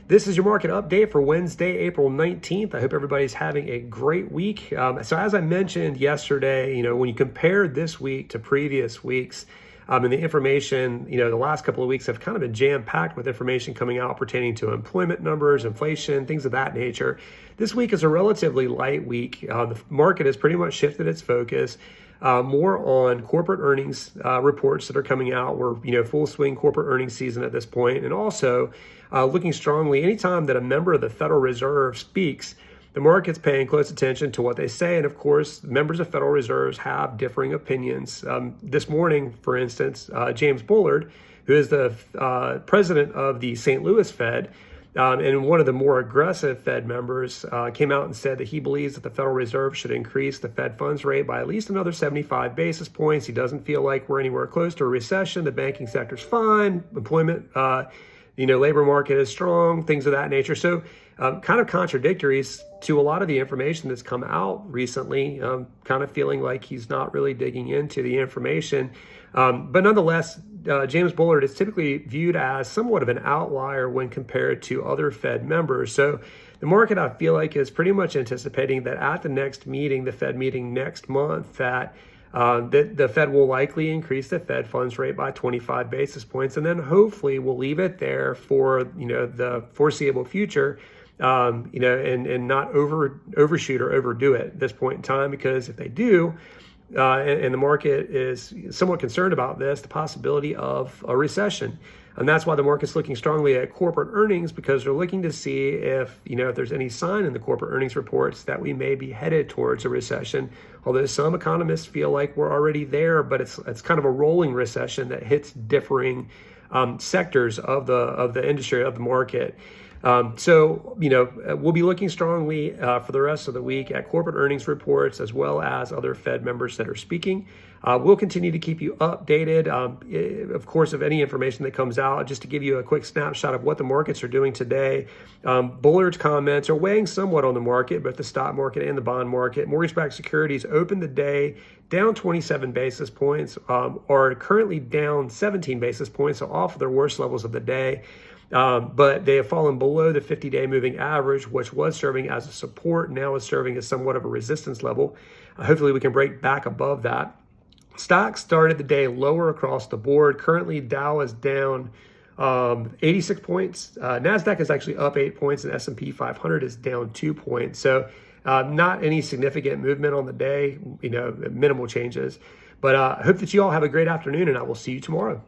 This is your market update for Wednesday, April 19th. I hope everybody's having a great week. So as I mentioned yesterday, when you compare this week to previous weeks, and the information, the last couple of weeks have kind of been jam-packed with information coming out pertaining to employment numbers, inflation, things of that nature. This week is a relatively light week. The market has pretty much shifted its focus more on corporate earnings reports that are coming out. We're full swing corporate earnings season at this point, and also looking strongly anytime that a member of the Federal Reserve speaks. The market's paying close attention to what they say, and of course, members of Federal Reserves have differing opinions. This morning, for instance, James Bullard, who is the president of the St. Louis Fed, and one of the more aggressive Fed members, came out and said that he believes that the Federal Reserve should increase the Fed funds rate by at least another 75 basis points. He doesn't feel like we're anywhere close to a recession. The banking sector's fine. Employment, labor market is strong, things of that nature. So kind of contradictory to a lot of the information that's come out recently, kind of feeling like he's not really digging into the information. But nonetheless, James Bullard is typically viewed as somewhat of an outlier when compared to other Fed members. So the market, I feel like, is pretty much anticipating that at the next meeting, the Fed meeting next month, that the Fed will likely increase the Fed funds rate by 25 basis points, and then hopefully we'll leave it there for the foreseeable future, and not overshoot or overdo it at this point in time. Because if they do, and the market is somewhat concerned about this, the possibility of a recession. And that's why the market's looking strongly at corporate earnings, because they're looking to see if there's any sign in the corporate earnings reports that we may be headed towards a recession. Although some economists feel like we're already there, but it's kind of a rolling recession that hits differing sectors of the industry, of the market. So we'll be looking strongly for the rest of the week at corporate earnings reports, as well as other Fed members that are speaking. We'll continue to keep you updated, of course, of any information that comes out. Just to give you a quick snapshot of what the markets are doing today, Bullard's comments are weighing somewhat on the market, but the stock market and the bond market. Mortgage-backed securities opened the day down 27 basis points, are currently down 17 basis points, so off of their worst levels of the day. But they have fallen below the 50-day moving average, which was serving as a support, now is serving as somewhat of a resistance level. Hopefully we can break back above that. Stocks started the day lower across the board. Currently, Dow is down 86 points. NASDAQ is actually up 8 points, and S&P 500 is down 2 points. So not any significant movement on the day, minimal changes. But I hope that you all have a great afternoon, and I will see you tomorrow.